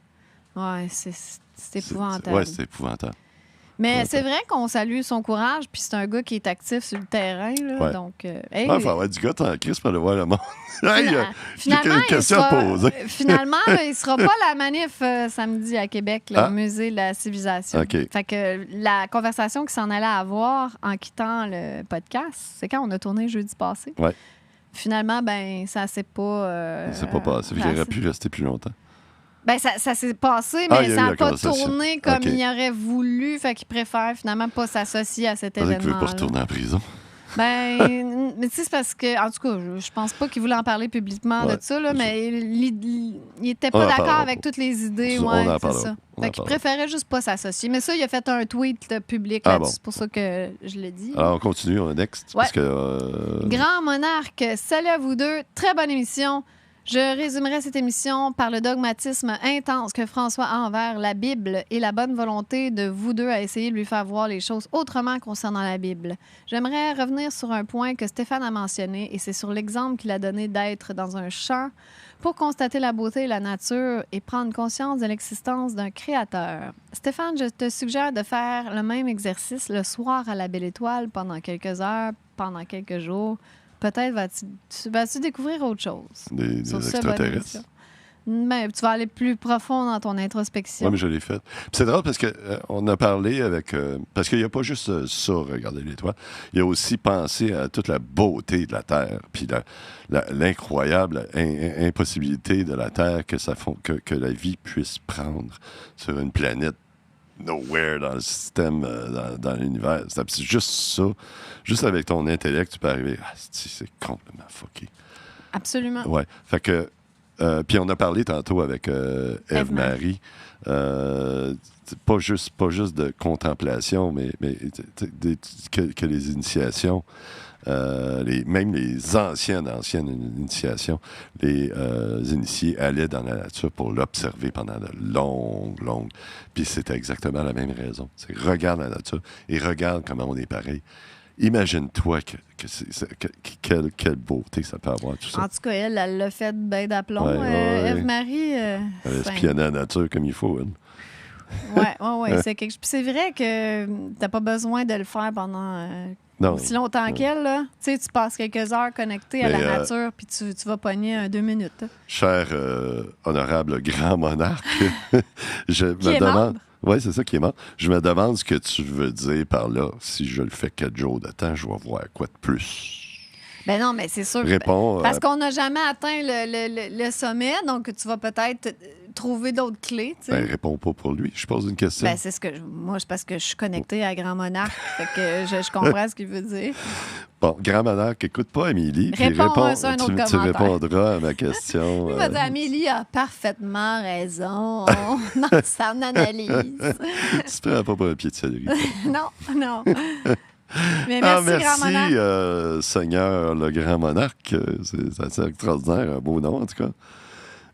Ouais, c'est épouvantable. Ouais, c'est épouvantable. Mais c'est vrai qu'on salue son courage, puis c'est un gars qui est actif sur le terrain. Là, Ouais. donc, Il faut avoir du gars en crise pour aller voir le monde. Hey, finalement, une question à poser. finalement là, il ne sera pas à la manif samedi à Québec, là, Ah. au Musée de la Civilisation. OK. Fait que la conversation qu'il s'en allait avoir en quittant le podcast, c'est quand on a tourné jeudi passé. Ouais. Finalement, ben ça s'est pas... C'est pas passé. Il aurait pu rester plus longtemps. Ben, ça s'est passé, Ah, mais il y a ça eu n'a la pas conversation. tourné comme OK. il aurait voulu. Fait qu'il préfère finalement pas s'associer à cet C'est vrai qu'il ne veut événement. pas retourner en prison. Ben, mais tu sais, c'est parce que, en tout cas, je pense pas qu'il voulait en parler publiquement Ouais, de ça, là, c'est mais il était On pas en d'accord parlera avec pas. toutes les idées. On Ouais, en c'est parlera ça. pas. On Fait en qu'il parlera. préférait juste pas s'associer. Mais ça, il a fait un tweet public Ah là-dessus. bon. C'est pour ça que je le dis. Alors, on continue, on est next. Ouais. Parce que. Grand Monarque, salut à vous deux. Très bonne émission. Je résumerai cette émission par le dogmatisme intense que François a envers la Bible et la bonne volonté de vous deux à essayer de lui faire voir les choses autrement concernant la Bible. J'aimerais revenir sur un point que Stéphane a mentionné, et c'est sur l'exemple qu'il a donné d'être dans un champ pour constater la beauté et la nature et prendre conscience de l'existence d'un créateur. Stéphane, je te suggère de faire le même exercice le soir à la Belle Étoile pendant quelques heures, pendant quelques jours. Peut-être vas-tu découvrir autre chose. Des Sur ce, bonne extraterrestres. émission. Mais tu vas aller plus profond dans ton introspection. Oui, mais je l'ai fait. Puis c'est drôle parce qu'on a parlé avec. Parce qu'il n'y a pas juste ça, regarder l'étoile. Il y a aussi pensé à toute la beauté de la Terre, puis l'incroyable impossibilité de la Terre que la vie puisse prendre sur une planète nowhere dans le système, dans l'univers. C'est juste ça. Juste avec ton intellect, tu peux arriver. Ah, c'est complètement fucké. Absolument. Ouais. Fait que. Puis on a parlé tantôt avec Ève-Marie. Pas juste de contemplation, mais que les initiations, même les anciennes initiations, les initiés allaient dans la nature pour l'observer pendant de longues. Puis c'était exactement la même raison. C'est regarde la nature et regarde comment on est pareil. Imagine-toi quelle beauté ça peut avoir, tout ça. En tout cas, elle l'a fait bien d'aplomb. Ouais. Ève-Marie... Elle espionne la nature comme il faut. Oui. C'est vrai que t'as pas besoin de le faire pendant Non. Aussi longtemps qu'elle, là. Tu sais, tu passes quelques heures connecté à Mais, la nature, puis tu vas pogner 2 minutes. Là. Cher honorable grand monarque, je me Qui est demande... membre? Oui, c'est ça qui est mort. Je me demande ce que tu veux dire par là. Si je le fais 4 jours de temps, je vais voir quoi de plus. Ben non, mais c'est sûr. Réponds. Parce qu'on n'a jamais atteint le sommet, donc tu vas peut-être trouver d'autres clés. Tu sais. Ben, réponds pas pour lui. Je pose une question. Ben, c'est ce que moi, c'est parce que je suis connectée à Grand Monarque. Fait que je comprends ce qu'il veut dire. Bon, grand monarque, écoute pas Amélie. Puis Réponds sur un autre tu commentaire. répondras à ma question. Il va dire Amélie a parfaitement raison dans son analyse. Tu te prends pas pour un pied de céleri. non. Mais merci, Grand Monarque. Merci, Seigneur le Grand Monarque. C'est assez extraordinaire, un beau nom, en tout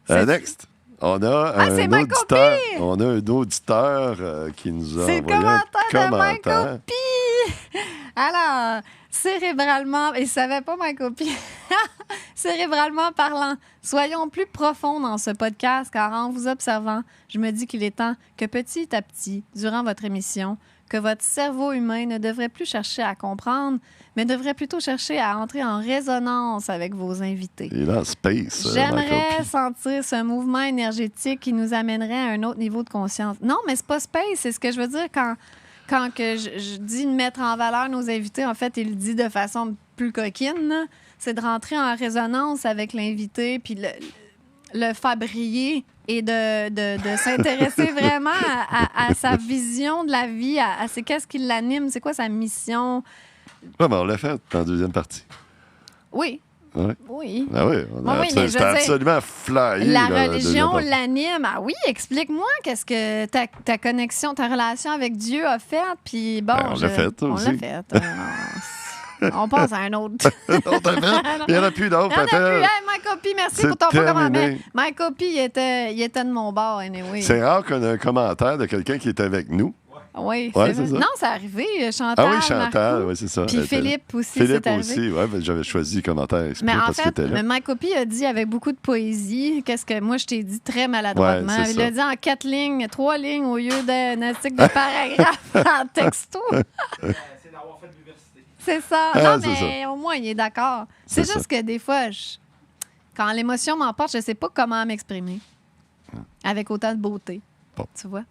cas. Next. On a c'est un Michael auditeur. P. On a un auditeur qui nous a C'est le envoyé un commentaire de Michael commentaire. P. Alors, cérébralement, il savait pas Michael P. Cérébralement parlant, soyons plus profonds dans ce podcast, car en vous observant, je me dis qu'il est temps que petit à petit, durant votre émission, que votre cerveau humain ne devrait plus chercher à comprendre, mais devrait plutôt chercher à entrer en résonance avec vos invités. Il est là en space. Michael J'aimerais P. sentir ce mouvement énergétique qui nous amènerait à un autre niveau de conscience. Non, mais c'est pas space, c'est ce que je veux dire quand que je dis de mettre en valeur nos invités. En fait, il le dit de façon plus coquine, là. C'est de rentrer en résonance avec l'invité, puis le faire briller et de s'intéresser vraiment à sa vision de la vie, à c'est qu'est-ce qui l'anime, c'est quoi sa mission. Ouais, ben, on l'a fait en deuxième partie. Oui. Ouais. Oui. Ah oui, Oui, mais je veux c'était dire, absolument flyé. La là, religion deuxième l'anime. Ah oui, explique-moi qu'est-ce que ta connexion, ta relation avec Dieu a fait. Puis bon, Ben, on l'a fait, on aussi. l'a fait. On passe à un autre. partie. Non, t'as fait. Il n'y en a plus d'autres. Il y en a plus. Papa. Hey, Mike Hoppy, merci C'est pour ton terminé. commentaire. Mike Hoppy, il était de mon bord, anyway. C'est rare qu'on ait un commentaire de quelqu'un qui est avec nous. Oui, Ouais, c'est c'est ça. Non, c'est arrivé. Chantal. Ah oui, Chantal, Marcoux. oui, c'est ça. Puis Philippe aussi, Philippe c'est arrivé. aussi, oui, ben, j'avais choisi le commentaire exprès Mais en parce qu'il fait, était là. Mike Hoppy a dit avec beaucoup de poésie, qu'est-ce que moi je t'ai dit très maladroitement. Ouais, c'est Il ça. a dit en 4 lignes, 3 lignes au lieu d'un article de paragraphe en texto. C'est d'avoir fait de l'université. C'est ça. Ah, Non, c'est mais au moins, il est d'accord. C'est C'est juste que des fois, quand l'émotion m'emporte, je ne sais pas comment m'exprimer avec autant de beauté. Bon. Tu vois?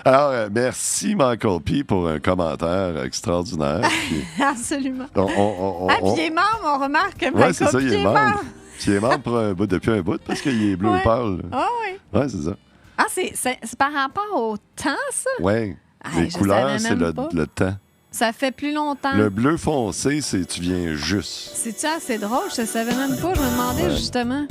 Alors, merci Michael P. pour un commentaire extraordinaire. Puis, Absolument. on- Ah, puis il est membre, on remarque que Ouais, c'est Michael ça, il P. est membre. Puis il est membre pour depuis un bout parce qu'il est bleu Ouais. pâle. Ah oui. Oui, c'est ça. Ah, c'est par rapport au temps, ça? Oui. Ah, Les je couleurs, savais c'est même le, pas. le temps. Ça fait plus longtemps. Le bleu foncé, c'est tu viens juste. C'est-tu assez drôle? Je ne savais même pas. Je me demandais Ouais. justement.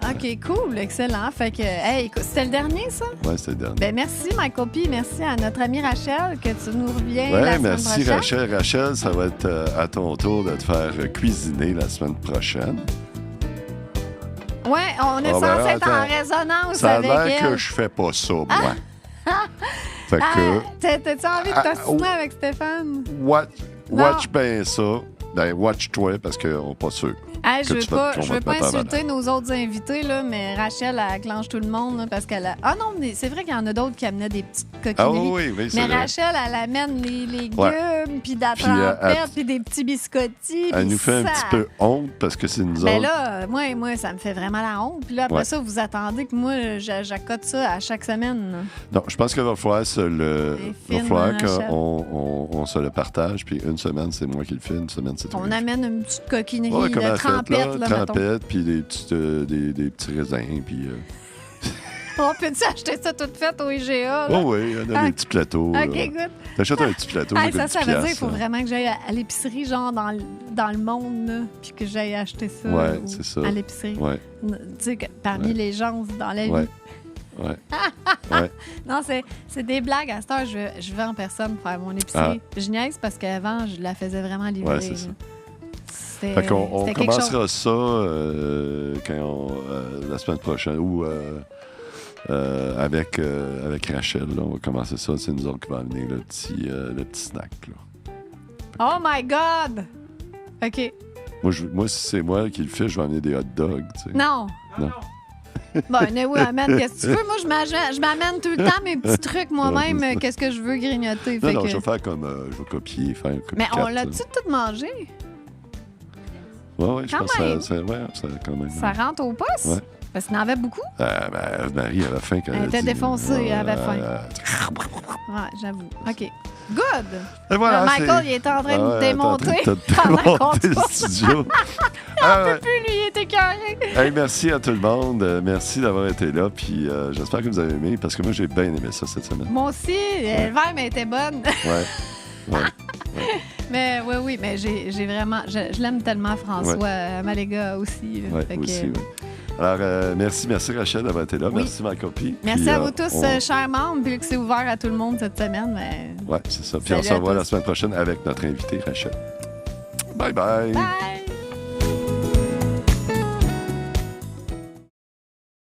OK, cool, excellent. Fait que, hey, écoute, c'était le dernier, ça? Oui, c'est le dernier. Ben merci, Michael P. Merci à notre amie Rachel que tu nous reviens la Oui, semaine merci prochaine. Rachel. Rachel, ça va être à ton tour de te faire cuisiner la semaine prochaine. Ouais, on est Ah, ben, censé être en attends. résonance Ça a avec l'air elle. que je fais pas ça, moi. Fait Ah, que, t'as-tu envie de Ah, t'ostiner oh. avec Stéphane? watch bien ça. Ben, watch-toi parce qu'on n'est pas sûr. Hey, Que je veux tu vas- pas, qu'on je va veux te pas mettre en insulter nos autres invités, là, mais Rachel, elle clenche tout le monde là, parce qu'elle a... Ah non, mais c'est vrai qu'il y en a d'autres qui amenaient des petites coquineries. Ah oui, oui, c'est Mais vrai. Rachel, elle amène les légumes, Ouais. puis de la Puis, trempette, puis des petits biscottis. Elle puis nous fait un ça. petit peu honte parce que c'est nous Mais autres. là, moi, ça me fait vraiment la honte. Puis là, après Ouais. ça, vous attendez que moi, j'accote ça à chaque semaine. là. Non, je pense qu'il va falloir film, falloir Rachel. qu'on se le partage. Puis une semaine, c'est moi qui le fais. Une semaine, c'est toi. On amène une petite coquinerie, Ouais, comme de elle fait, trempette, là, mettons. trempette, puis des petits raisins, puis... On peut-tu acheter ça tout fait au IGA? Là? Oh oui, il y en a Ah. des petits plateaux. OK, là. good. T'achètes un petit plateau, Hey, ça ça coûte veut 10 dire qu'il faut piastres, vraiment que j'aille à l'épicerie, genre dans le monde, là, puis que j'aille acheter ça Ouais, ou c'est ça. à l'épicerie. Ouais, Tu sais, parmi Ouais. les gens dans la vie. ouais. Ouais. Ouais. Non, c'est des blagues. À cette heure, je vais en personne faire mon épicerie. Je niaise parce qu'avant, je la faisais vraiment livrer. Ouais, c'est ça. là. C'était Fait qu'on c'était quelque chose. commencera ça la semaine prochaine ou avec Rachel. Là, on va commencer ça. C'est nous autres qui va amener le petit snack. Là. Oh my God! OK. Moi, si c'est moi qui le fais, je vais amener des hot dogs. Tu sais. Non. Non. Bon, oui, amène, qu'est-ce que tu veux? Moi, je m'amène tout le temps mes petits trucs moi-même, qu'est-ce que je veux grignoter. Non, je vais faire comme. Je vais copier, faire un Mais copycat. on l'a-tu tout mangé? Oui, je Quand pense que même. ça quand même. Ça rentre au poste? Ouais. Parce qu'il y en avait beaucoup. Marie, à la fin, quand Elle était dit, défoncée, elle avait faim. Ouais, j'avoue. OK. Good! Et voilà, Michael, il est en train de démonter de pendant qu'on démonter le tourne. studio. Plus, lui, il était carré. Hey, merci à tout le monde. Merci d'avoir été là. Puis j'espère que vous avez aimé, parce que moi, j'ai bien aimé ça cette semaine. Moi aussi, le verre était bonne. Ouais. Mais oui, mais j'ai vraiment... Je l'aime tellement, François. Maléga aussi. Oui, aussi, oui. Alors, merci Rachel d'avoir été là. Oui. Merci Marc-Copie. Merci à vous tous, chers membres, puis que c'est ouvert à tout le monde cette semaine. Mais... Oui, c'est ça. Puis on se revoit la semaine prochaine avec notre invité Rachel. Bye bye. Bye!